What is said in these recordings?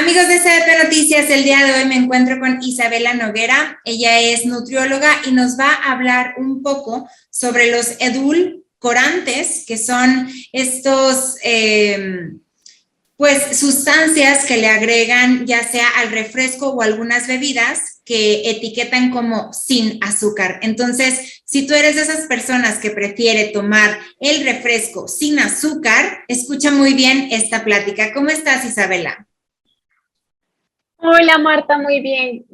Amigos de CDP Noticias, el día de hoy me encuentro con Isabela Noguera. Ella es nutrióloga y nos va a hablar un poco sobre los edulcorantes, que son estos sustancias que le agregan ya sea al refresco o algunas bebidas que etiquetan como sin azúcar. Entonces, si tú eres de esas personas que prefiere tomar el refresco sin azúcar, escucha muy bien esta plática. ¿Cómo estás, Isabela? Hola Marta, muy bien,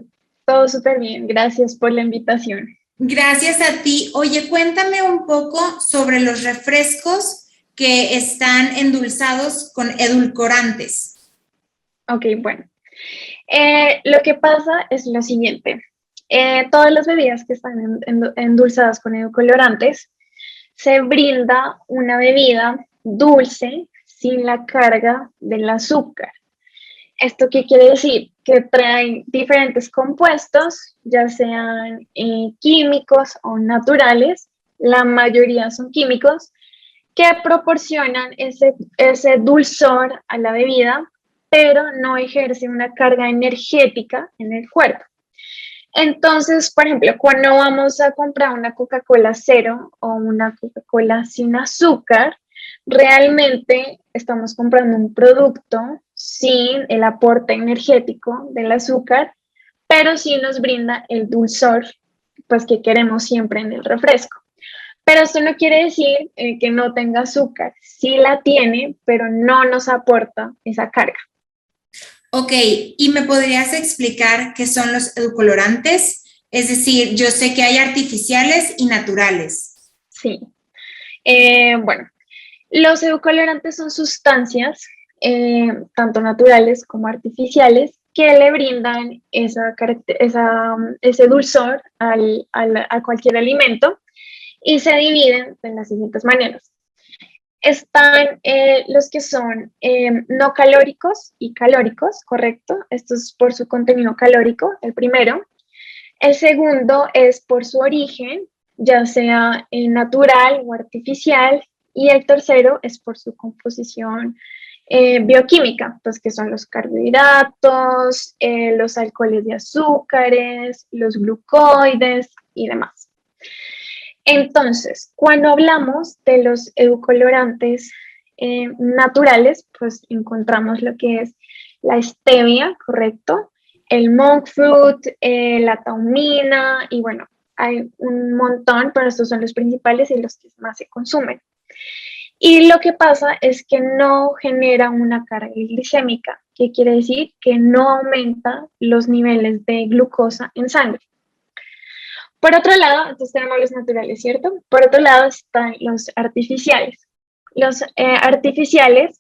todo súper bien, gracias por la invitación. Gracias a ti. Oye, cuéntame un poco sobre los refrescos que están endulzados con edulcorantes. Ok, bueno, lo que pasa es lo siguiente, todas las bebidas que están endulzadas con edulcorantes, se brinda una bebida dulce sin la carga del azúcar. ¿Esto qué quiere decir? Que traen diferentes compuestos, ya sean químicos o naturales, la mayoría son químicos, que proporcionan ese dulzor a la bebida, pero no ejerce una carga energética en el cuerpo. Entonces, por ejemplo, cuando vamos a comprar una Coca-Cola cero o una Coca-Cola sin azúcar, realmente estamos comprando un producto sin el aporte energético del azúcar, pero sí nos brinda el dulzor, pues que queremos siempre en el refresco. Pero esto no quiere decir que no tenga azúcar, sí la tiene, pero no nos aporta esa carga. Ok, ¿y me podrías explicar qué son los edulcorantes? Es decir, yo sé que hay artificiales y naturales. Sí. Bueno, los edulcorantes son sustancias, tanto naturales como artificiales, que le brindan ese dulzor a cualquier alimento y se dividen de las siguientes maneras. Están los que son no calóricos y calóricos, ¿correcto? Esto es por su contenido calórico, el primero. El segundo es por su origen, ya sea natural o artificial. Y el tercero es por su composición bioquímica, pues que son los carbohidratos, los alcoholes de azúcares, los glucoides y demás. Entonces, cuando hablamos de los edulcorantes naturales, pues encontramos lo que es la stevia, ¿correcto? El monk fruit, la taurina y bueno, hay un montón, pero estos son los principales y los que más se consumen. Y lo que pasa es que no genera una carga glicémica, que quiere decir que no aumenta los niveles de glucosa en sangre. Por otro lado, entonces tenemos los naturales, ¿cierto? Por otro lado están los artificiales. Los artificiales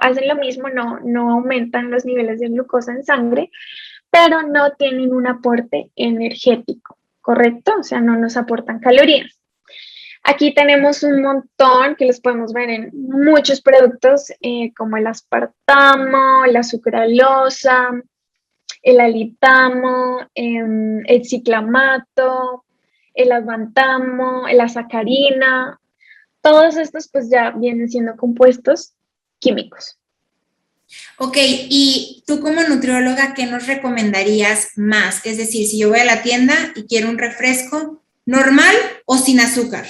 hacen lo mismo, no aumentan los niveles de glucosa en sangre, pero no tienen un aporte energético, ¿correcto? O sea, no nos aportan calorías. Aquí tenemos un montón que los podemos ver en muchos productos, como el aspartamo, la sucralosa, el alitamo, el ciclamato, el avantamo, la sacarina, todos estos pues ya vienen siendo compuestos químicos. Ok, y tú como nutrióloga, ¿qué nos recomendarías más? Es decir, si yo voy a la tienda y quiero un refresco, ¿normal o sin azúcar?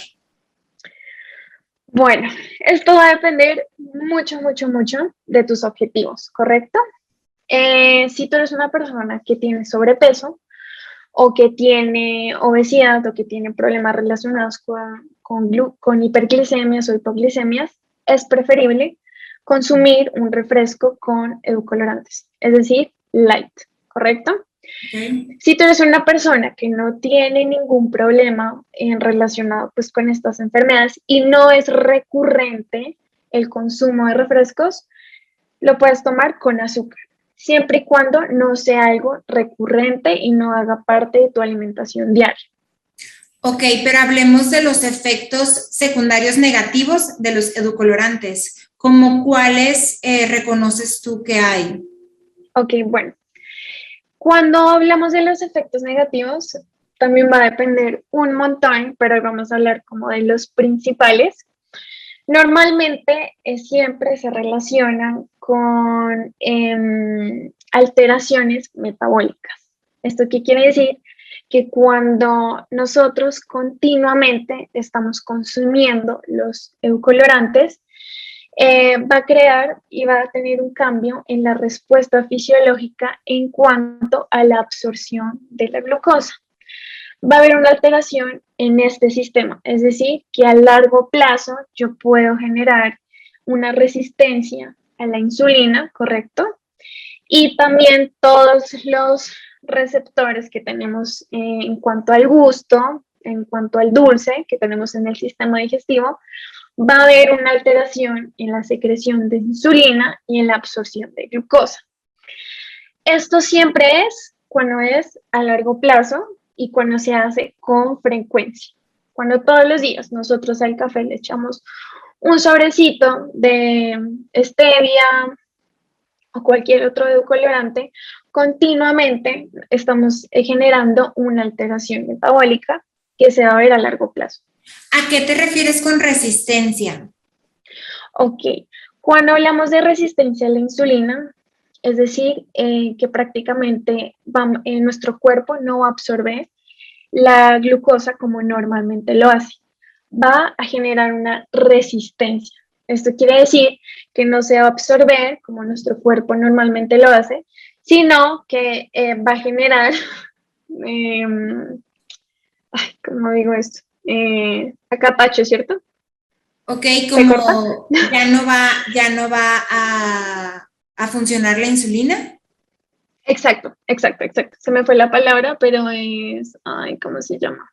Bueno, esto va a depender mucho de tus objetivos, ¿correcto? Si tú eres una persona que tiene sobrepeso o que tiene obesidad o que tiene problemas relacionados con hiperglicemias o hipoglicemias, es preferible consumir un refresco con edulcorantes, es decir, light, ¿correcto? Okay. Si tú eres una persona que no tiene ningún problema relacionado pues, con estas enfermedades y no es recurrente el consumo de refrescos, lo puedes tomar con azúcar, siempre y cuando no sea algo recurrente y no haga parte de tu alimentación diaria. Ok, pero hablemos de los efectos secundarios negativos de los edulcorantes. ¿Cómo cuáles reconoces tú que hay? Ok, bueno, cuando hablamos de los efectos negativos, también va a depender un montón, pero hoy vamos a hablar como de los principales. Normalmente siempre se relacionan con alteraciones metabólicas. ¿Esto qué quiere decir? Que cuando nosotros continuamente estamos consumiendo los edulcorantes, va a crear y va a tener un cambio en la respuesta fisiológica en cuanto a la absorción de la glucosa. Va a haber una alteración en este sistema, es decir, que a largo plazo yo puedo generar una resistencia a la insulina, ¿correcto? Y también todos los receptores que tenemos en cuanto al gusto, en cuanto al dulce que tenemos en el sistema digestivo, va a haber una alteración en la secreción de insulina y en la absorción de glucosa. Esto siempre es cuando es a largo plazo y cuando se hace con frecuencia. Cuando todos los días nosotros al café le echamos un sobrecito de stevia o cualquier otro edulcorante, continuamente estamos generando una alteración metabólica que se va a ver a largo plazo. ¿A qué te refieres con resistencia? Ok, cuando hablamos de resistencia a la insulina, es decir, que prácticamente nuestro cuerpo no va a absorber la glucosa como normalmente lo hace. Va a generar una resistencia. Esto quiere decir que no se va a absorber como nuestro cuerpo normalmente lo hace, sino que va a generar, ¿cómo digo esto? Acapacho, ¿cierto? Ok, como ya no va a funcionar la insulina. Exacto. Se me fue la palabra, pero es, ¿cómo se llama?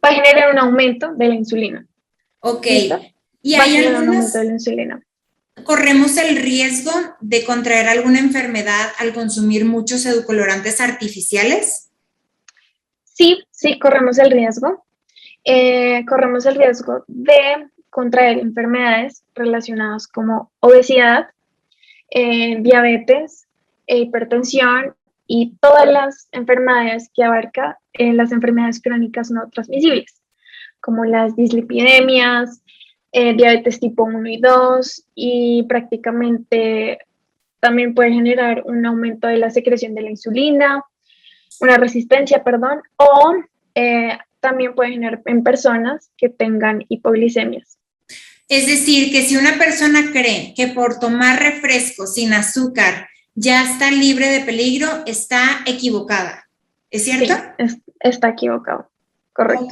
Va a generar un aumento de la insulina. Ok. ¿Listo? ¿Y Va a hay generar un aumento de la insulina. corremos el riesgo de contraer alguna enfermedad al consumir muchos edulcorantes artificiales? Sí, corremos el riesgo. Corremos el riesgo de contraer enfermedades relacionadas como obesidad, diabetes, hipertensión y todas las enfermedades que abarca las enfermedades crónicas no transmisibles, como las dislipidemias, diabetes tipo 1 y 2, y prácticamente también puede generar un aumento de la secreción de la insulina, una resistencia, perdón, o también puede generar en personas que tengan hipoglicemias. Es decir, que si una persona cree que por tomar refresco sin azúcar ya está libre de peligro, está equivocada. ¿Es cierto? Sí, está equivocado. Correcto.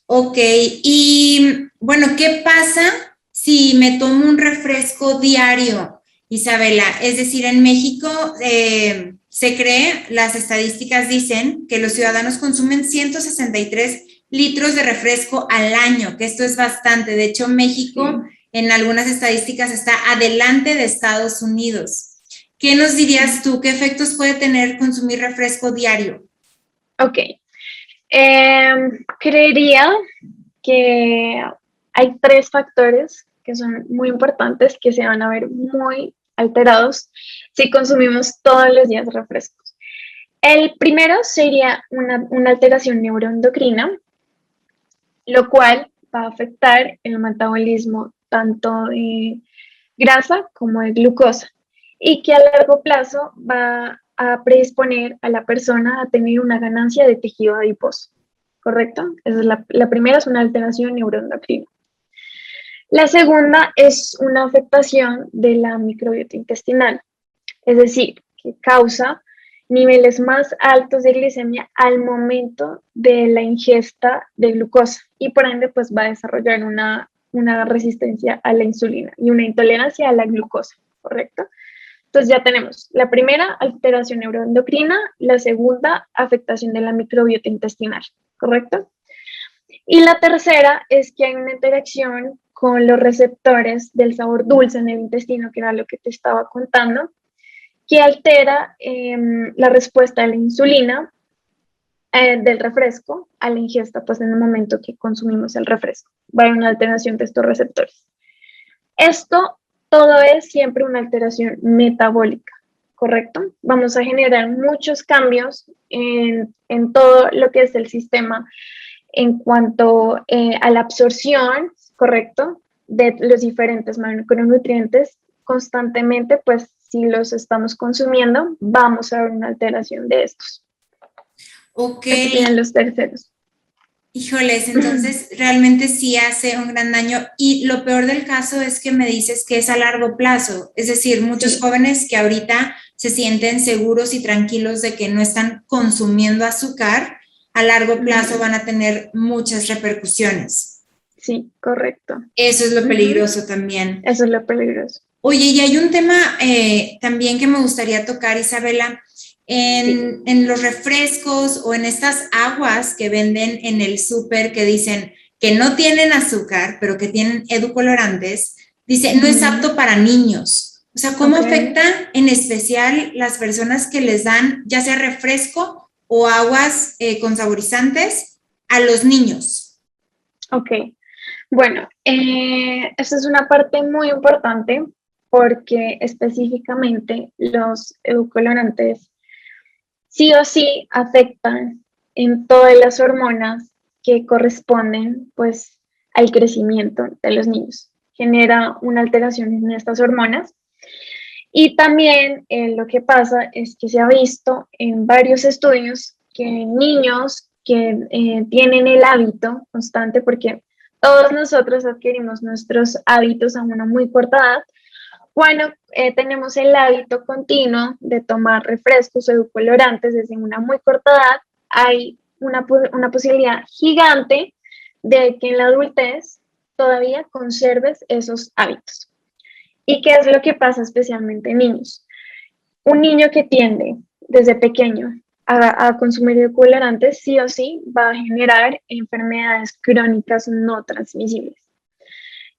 Ok. Y bueno, ¿qué pasa si me tomo un refresco diario, Isabela? Es decir, en México se cree, las estadísticas dicen que los ciudadanos consumen 163 litros de refresco al año, que esto es bastante. De hecho, México en algunas estadísticas está adelante de Estados Unidos. ¿Qué nos dirías tú? ¿Qué efectos puede tener consumir refresco diario? Ok. Creería que hay 3 factores que son muy importantes que se van a ver muy alterados si consumimos todos los días refrescos. El primero sería una alteración neuroendocrina, lo cual va a afectar el metabolismo tanto de grasa como de glucosa y que a largo plazo va a predisponer a la persona a tener una ganancia de tejido adiposo, ¿correcto? Esa es la primera, es una alteración neuroendocrina. La segunda es una afectación de la microbiota intestinal, es decir, que causa niveles más altos de glicemia al momento de la ingesta de glucosa y por ende pues va a desarrollar una resistencia a la insulina y una intolerancia a la glucosa, ¿correcto? Entonces ya tenemos la primera, alteración neuroendocrina, la segunda, afectación de la microbiota intestinal, ¿correcto? Y la tercera es que hay una interacción con los receptores del sabor dulce en el intestino, que era lo que te estaba contando, que altera la respuesta a la insulina del refresco a la ingesta, pues en el momento que consumimos el refresco. Va a haber una alteración de estos receptores. Esto todo es siempre una alteración metabólica, ¿correcto? Vamos a generar muchos cambios en todo lo que es el sistema en cuanto a la absorción ¿correcto? De los diferentes macronutrientes constantemente, pues si los estamos consumiendo, vamos a ver una alteración de estos. Ok. Aquí tienen los terceros. Híjoles, entonces realmente sí hace un gran daño y lo peor del caso es que me dices que es a largo plazo, es decir, muchos Sí. jóvenes que ahorita se sienten seguros y tranquilos de que no están consumiendo azúcar, a largo plazo van a tener muchas repercusiones. Sí, correcto. Eso es lo peligroso también. Eso es lo peligroso. Oye, y hay un tema también que me gustaría tocar, Isabela. En los refrescos o en estas aguas que venden en el súper que dicen que no tienen azúcar, pero que tienen edulcorantes, dice no es apto para niños. O sea, ¿cómo afecta en especial las personas que les dan ya sea refresco o aguas con saborizantes a los niños? Ok, bueno, esta es una parte muy importante porque específicamente los edulcorantes sí o sí afectan en todas las hormonas que corresponden pues al crecimiento de los niños. Genera una alteración en estas hormonas y también lo que pasa es que se ha visto en varios estudios que niños que tienen el hábito constante, porque todos nosotros adquirimos nuestros hábitos a una muy corta edad, cuando tenemos el hábito continuo de tomar refrescos o edulcorantes desde una muy corta edad, hay una posibilidad gigante de que en la adultez todavía conserves esos hábitos. ¿Y qué es lo que pasa especialmente en niños? Un niño que tiende desde pequeño a consumir edulcorantes sí o sí va a generar enfermedades crónicas no transmisibles,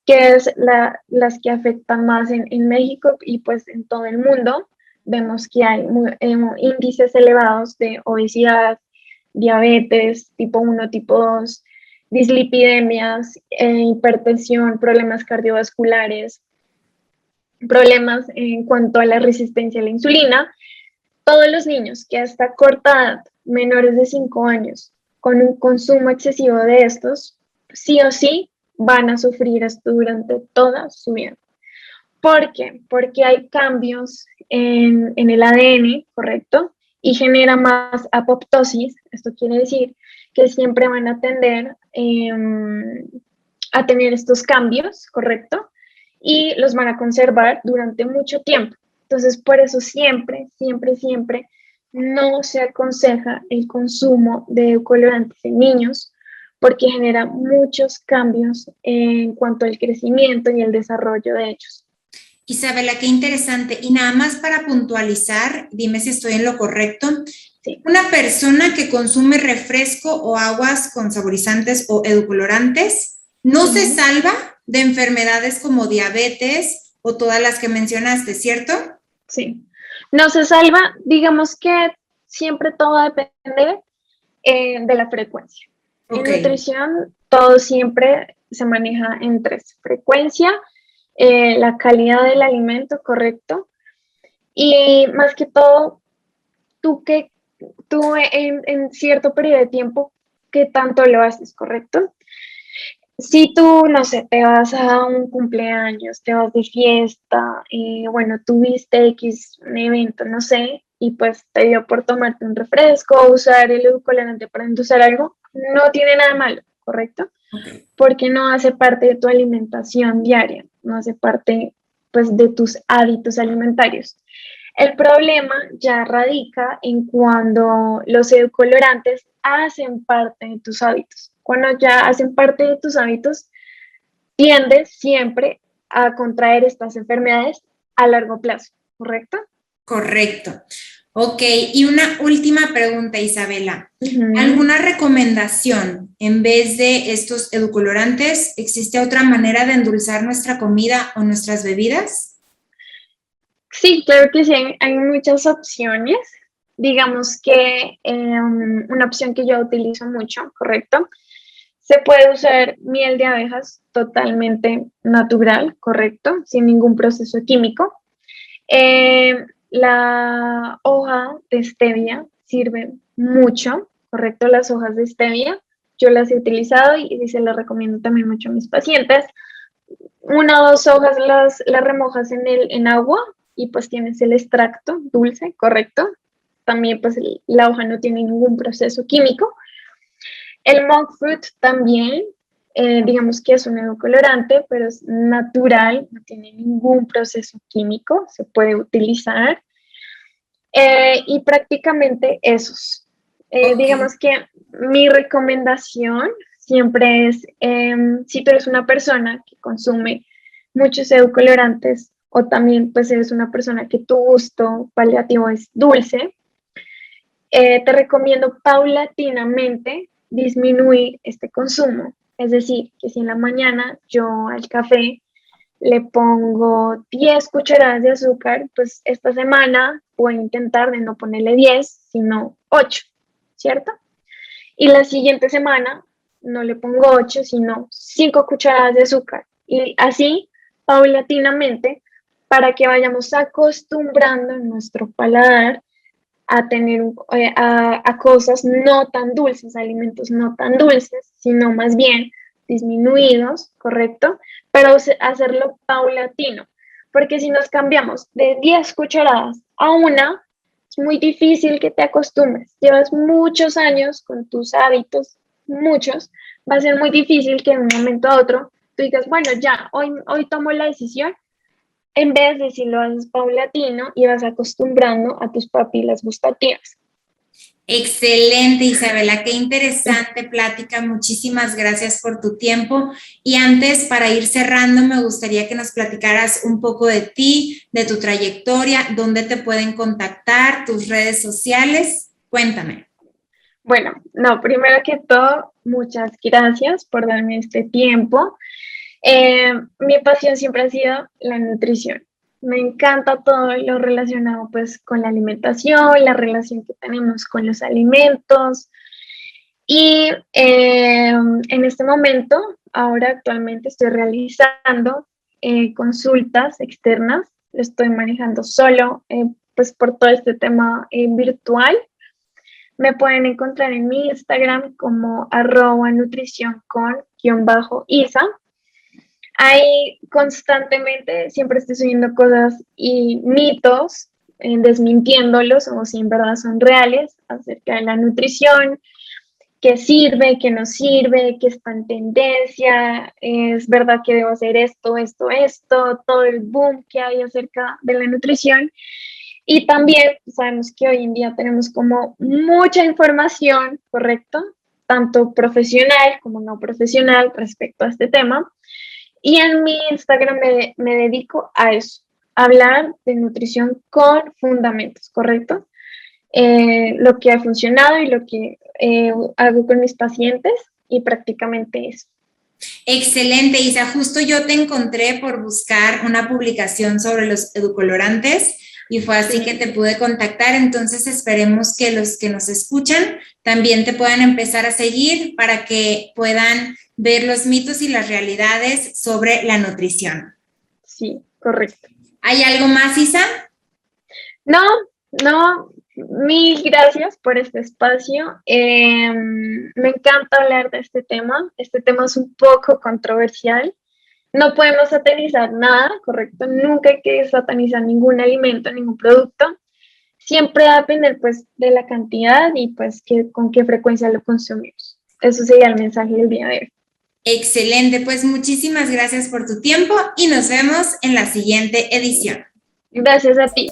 que es las que afectan más en México y pues en todo el mundo. Vemos que hay índices elevados de obesidad, diabetes tipo 1, tipo 2, dislipidemias, hipertensión, problemas cardiovasculares, problemas en cuanto a la resistencia a la insulina. Todos los niños que hasta corta edad, menores de 5 años, con un consumo excesivo de estos, sí o sí van a sufrir esto durante toda su vida. ¿Por qué? Porque hay cambios en el ADN, ¿correcto? Y genera más apoptosis. Esto quiere decir que siempre van a tender a tener estos cambios, ¿correcto? Y los van a conservar durante mucho tiempo. Entonces, por eso siempre, siempre, siempre no se aconseja el consumo de edulcorantes en niños porque genera muchos cambios en cuanto al crecimiento y el desarrollo de ellos. Isabela, qué interesante. Y nada más para puntualizar, dime si estoy en lo correcto. Sí. Una persona que consume refresco o aguas con saborizantes o edulcorantes no se salva de enfermedades como diabetes o todas las que mencionaste, ¿cierto? Sí, no se salva. Digamos que siempre todo depende de la frecuencia. En nutrición todo siempre se maneja en 3: frecuencia, la calidad del alimento, correcto, y más que todo, tú en cierto periodo de tiempo, ¿qué tanto lo haces, correcto? Si tú, no sé, te vas a un cumpleaños, te vas de fiesta, bueno, tuviste X un evento, no sé, y pues te dio por tomarte un refresco o usar el edulcorante para endulzar algo, no tiene nada malo, ¿correcto? Porque no hace parte de tu alimentación diaria, no hace parte, pues, de tus hábitos alimentarios. El problema ya radica en cuando los edulcorantes hacen parte de tus hábitos. Cuando ya hacen parte de tus hábitos, tiendes siempre a contraer estas enfermedades a largo plazo, ¿correcto? Correcto. Ok, y una última pregunta, Isabela. ¿Alguna recomendación en vez de estos edulcorantes? ¿Existe otra manera de endulzar nuestra comida o nuestras bebidas? Sí, claro que sí, hay muchas opciones. Digamos que una opción que yo utilizo mucho, ¿correcto? Se puede usar miel de abejas totalmente natural, ¿correcto? Sin ningún proceso químico. La hoja de stevia sirve mucho, ¿correcto? Las hojas de stevia yo las he utilizado y se las recomiendo también mucho a mis pacientes. 1 o 2 hojas las remojas en agua y pues tienes el extracto dulce, correcto. También pues la hoja no tiene ningún proceso químico. El monk fruit también, digamos que es un edulcorante, pero es natural, no tiene ningún proceso químico, se puede utilizar. Y prácticamente esos. Ok. Digamos que mi recomendación siempre es, si tú eres una persona que consume muchos edulcorantes o también pues eres una persona que tu gusto paliativo es dulce, te recomiendo paulatinamente disminuir este consumo. Es decir, que si en la mañana yo al café le pongo 10 cucharadas de azúcar, pues esta semana voy a intentar de no ponerle 10, sino 8, ¿cierto? Y la siguiente semana no le pongo 8, sino 5 cucharadas de azúcar. Y así, paulatinamente, para que vayamos acostumbrando nuestro paladar a tener a cosas no tan dulces, alimentos no tan dulces, sino más bien disminuidos, ¿correcto? Pero hacerlo paulatino, porque si nos cambiamos de 10 cucharadas a 1, es muy difícil que te acostumbres. Llevas muchos años con tus hábitos, muchos, va a ser muy difícil que de un momento a otro tú digas, bueno, ya, hoy tomo la decisión, en vez de si lo haces paulatino y vas acostumbrando a tus papilas gustativas. Excelente, Isabela, qué interesante plática. Muchísimas gracias por tu tiempo. Y antes, para ir cerrando, me gustaría que nos platicaras un poco de ti, de tu trayectoria, dónde te pueden contactar, tus redes sociales. Cuéntame. Bueno, no, primero que todo, muchas gracias por darme este tiempo. Mi pasión siempre ha sido la nutrición. Me encanta todo lo relacionado pues con la alimentación, la relación que tenemos con los alimentos. Y en este momento, ahora actualmente estoy realizando consultas externas. Lo estoy manejando solo, pues por todo este tema virtual. Me pueden encontrar en mi Instagram como @nutricioncon_isa. Ahí constantemente siempre estoy subiendo cosas y mitos, desmintiéndolos o si en verdad son reales acerca de la nutrición, qué sirve, qué no sirve, qué está en tendencia, es verdad que debo hacer esto, todo el boom que hay acerca de la nutrición. Y también sabemos que hoy en día tenemos como mucha información, ¿correcto? Tanto profesional como no profesional respecto a este tema. Y en mi Instagram me dedico a eso, a hablar de nutrición con fundamentos, ¿correcto? Lo que ha funcionado y lo que hago con mis pacientes y prácticamente eso. Excelente, Isa. Justo yo te encontré por buscar una publicación sobre los edulcorantes y fue así que te pude contactar. Entonces esperemos que los que nos escuchan también te puedan empezar a seguir para que puedan ver los mitos y las realidades sobre la nutrición. Sí, correcto. ¿Hay algo más, Isa? No, mil gracias por este espacio. Me encanta hablar de este tema. Este tema es un poco controversial. No podemos satanizar nada, ¿correcto? Nunca hay que satanizar ningún alimento, ningún producto. Siempre va a depender pues de la cantidad y pues con qué frecuencia lo consumimos. Eso sería el mensaje del día de hoy. Excelente, pues muchísimas gracias por tu tiempo y nos vemos en la siguiente edición. Gracias a ti.